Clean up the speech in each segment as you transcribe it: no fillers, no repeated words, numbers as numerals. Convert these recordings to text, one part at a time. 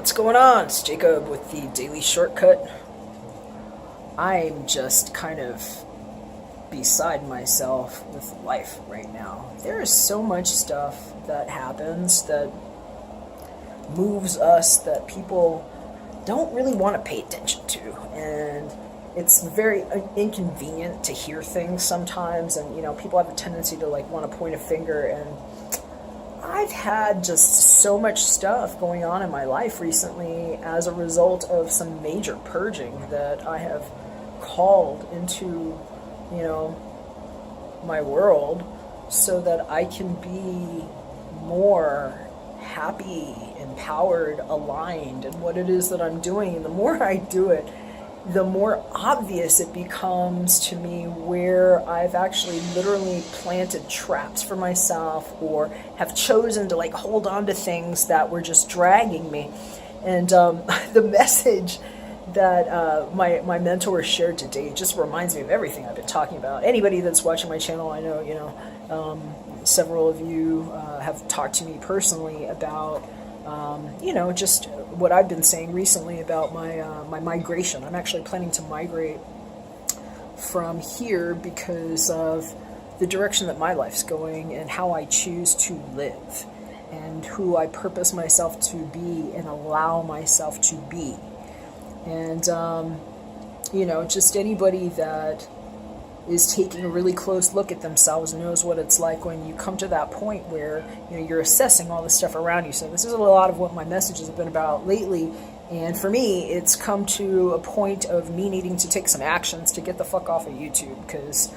What's going on? It's Jacob with the Daily Shortcut. I'm just kind of beside myself with life right now. There is so much stuff that happens that moves us that people don't really want to pay attention to. And it's very inconvenient to hear things sometimes. And, people have a tendency to want to point a finger. And I've had just so much stuff going on in my life recently as a result of some major purging that I have called into, my world so that I can be more happy, empowered, aligned in what it is that I'm doing. And the more I do it, the more obvious it becomes to me where I've actually literally planted traps for myself or have chosen to hold on to things that were just dragging me. And the message that my mentor shared today just reminds me of everything I've been talking about. Anybody that's watching my channel, I know, several of you have talked to me personally about just what I've been saying recently about my migration. I'm actually planning to migrate from here because of the direction that my life's going and how I choose to live and who I purpose myself to be and allow myself to be. And, just anybody that is taking a really close look at themselves knows what it's like when you come to that point where you're assessing all the stuff around you. So this is a lot of what my messages have been about lately, and for me it's come to a point of me needing to take some actions to get the fuck off of YouTube, because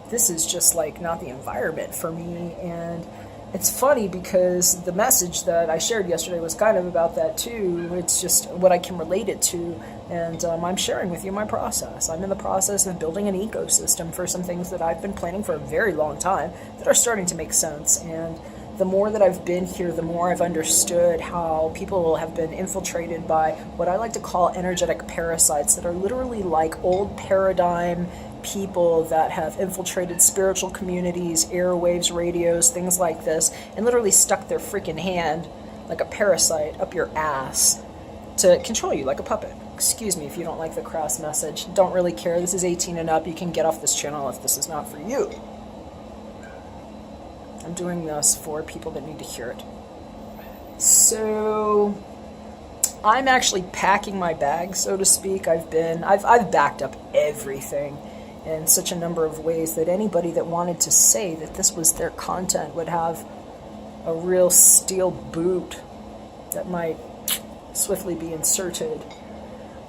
this is just not the environment for me. And it's funny because the message that I shared yesterday was kind of about that too. It's just what I can relate it to, and I'm sharing with you my process. I'm in the process of building an ecosystem for some things that I've been planning for a very long time that are starting to make sense. And the more that I've been here, the more I've understood how people have been infiltrated by what I like to call energetic parasites that are literally like old paradigm people that have infiltrated spiritual communities, airwaves, radios, things like this, and literally stuck their freaking hand like a parasite up your ass to control you like a puppet. Excuse me if you don't like the crass message. Don't really care. This is 18 and up. You can get off this channel if this is not for you. I'm doing this for people that need to hear it. So I'm actually packing my bag, so to speak. I've backed up everything in such a number of ways that anybody that wanted to say that this was their content would have a real steel boot that might swiftly be inserted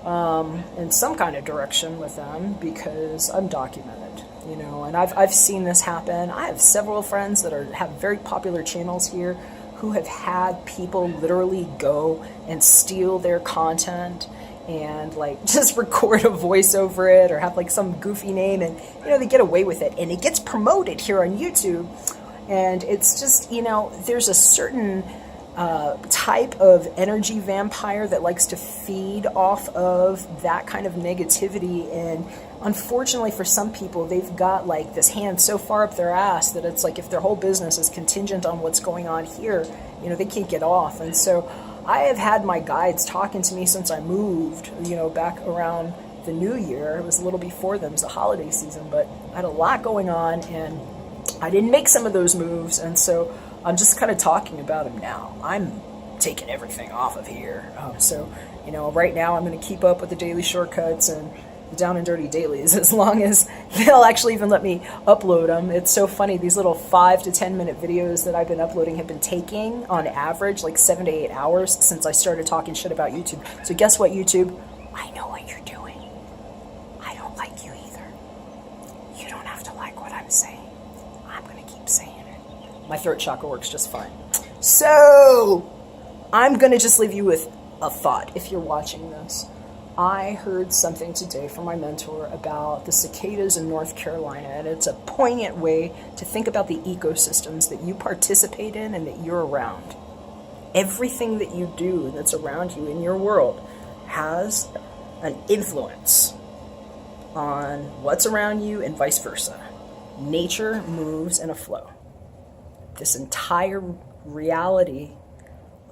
in some kind of direction with them, because I'm documented, and I've seen this happen. I have several friends that have very popular channels here who have had people literally go and steal their content and just record a voice over it or have some goofy name, and they get away with it and it gets promoted here on YouTube. And it's just, there's a certain type of energy vampire that likes to feed off of that kind of negativity. And unfortunately for some people, they've got this hand so far up their ass that it's if their whole business is contingent on what's going on here, they can't get off. And so I have had my guides talking to me since I moved, back around the new year. It was a little before them, it was the holiday season, but I had a lot going on and I didn't make some of those moves. And so I'm just kind of talking about them now. I'm taking everything off of here. Right now I'm going to keep up with the daily shortcuts and the down and dirty dailies as long as they'll actually even let me upload them. It's so funny, these little 5 to 10 minute videos that I've been uploading have been taking on average 7 to 8 hours since I started talking shit about YouTube. So guess what, YouTube? I know what you're doing. I don't like you either. You don't have to like what I'm saying. I'm going to keep saying it. My throat chakra works just fine. So I'm going to just leave you with a thought if you're watching this. I heard something today from my mentor about the cicadas in North Carolina, and it's a poignant way to think about the ecosystems that you participate in and that you're around. Everything that you do that's around you in your world has an influence on what's around you and vice versa. Nature moves in a flow. This entire reality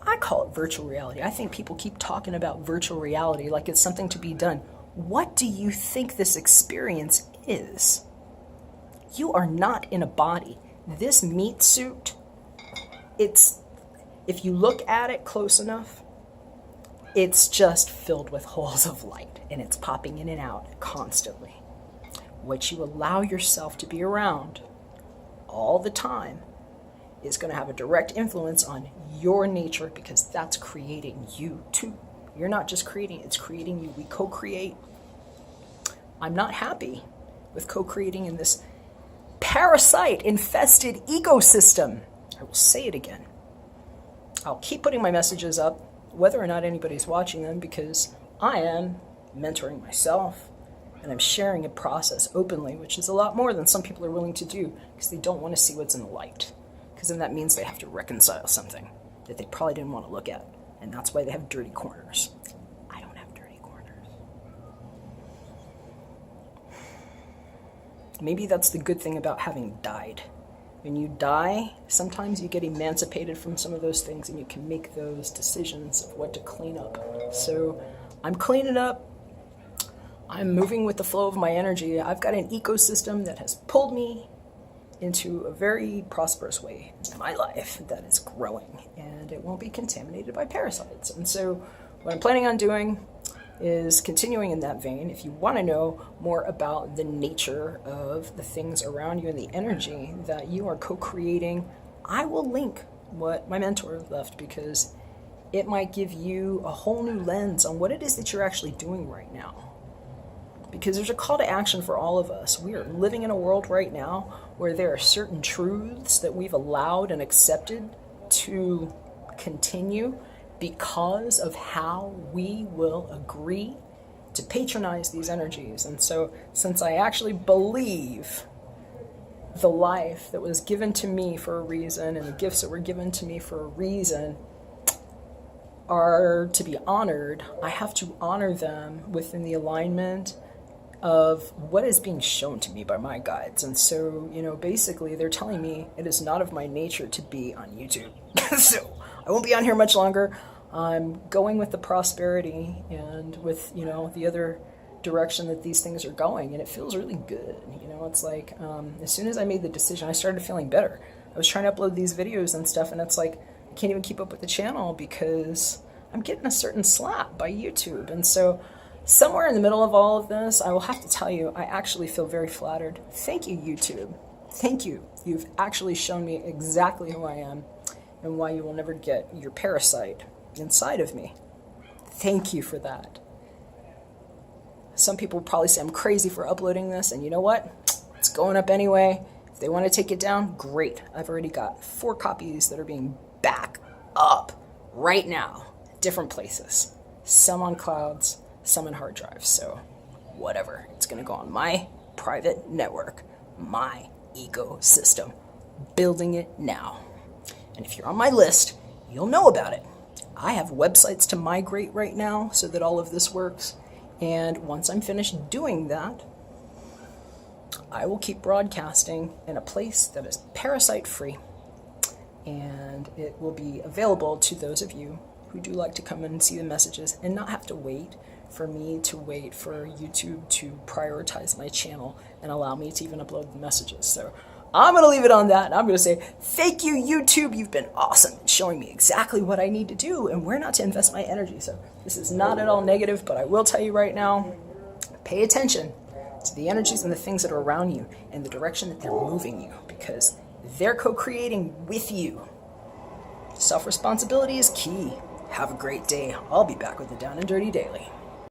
I call it virtual reality. I think people keep talking about virtual reality like it's something to be done. What do you think this experience is? You are not in a body. This meat suit, if you look at it close enough, it's just filled with holes of light, and it's popping in and out constantly. What you allow yourself to be around all the time is going to have a direct influence on your nature, because that's creating you too. You're not just creating, it's creating you. We co-create. I'm not happy with co-creating in this parasite infested ecosystem. I will say it again. I'll keep putting my messages up, whether or not anybody's watching them, because I am mentoring myself and I'm sharing a process openly, which is a lot more than some people are willing to do, because they don't want to see what's in the light. Because then that means they have to reconcile something that they probably didn't want to look at. And that's why they have dirty corners. I don't have dirty corners. Maybe that's the good thing about having died. When you die, sometimes you get emancipated from some of those things and you can make those decisions of what to clean up. So I'm cleaning up. I'm moving with the flow of my energy. I've got an ecosystem that has pulled me into a very prosperous way in my life that is growing, and it won't be contaminated by parasites. And so what I'm planning on doing is continuing in that vein. If you want to know more about the nature of the things around you and the energy that you are co-creating, I will link what my mentor left, because it might give you a whole new lens on what it is that you're actually doing right now. Because there's a call to action for all of us. We are living in a world right now where there are certain truths that we've allowed and accepted to continue because of how we will agree to patronize these energies. And so, since I actually believe the life that was given to me for a reason and the gifts that were given to me for a reason are to be honored, I have to honor them within the alignment of what is being shown to me by my guides. And so, basically they're telling me it is not of my nature to be on YouTube. So I won't be on here much longer. I'm going with the prosperity and with, the other direction that these things are going. And it feels really good. It's like, as soon as I made the decision, I started feeling better. I was trying to upload these videos and stuff, and it's like, I can't even keep up with the channel because I'm getting a certain slap by YouTube. And so somewhere in the middle of all of this, I will have to tell you, I actually feel very flattered. Thank you, YouTube. Thank you. You've actually shown me exactly who I am and why you will never get your parasite inside of me. Thank you for that. Some people will probably say I'm crazy for uploading this, and you know what? It's going up anyway. If they want to take it down, great. I've already got 4 copies that are being back up right now, different places. Some on clouds, some in hard drives, so whatever. It's going to go on my private network, my ecosystem, building it now. And if you're on my list, you'll know about it. I have websites to migrate right now so that all of this works. And once I'm finished doing that, I will keep broadcasting in a place that is parasite-free. And it will be available to those of you who do like to come in and see the messages and not have to wait for YouTube to prioritize my channel and allow me to even upload the messages. So I'm going to leave it on that. And I'm going to say, thank you, YouTube. You've been awesome in showing me exactly what I need to do and where not to invest my energy. So this is not at all negative, but I will tell you right now, pay attention to the energies and the things that are around you and the direction that they're moving you, because they're co-creating with you. Self-responsibility is key. Have a great day. I'll be back with the Down and Dirty Daily.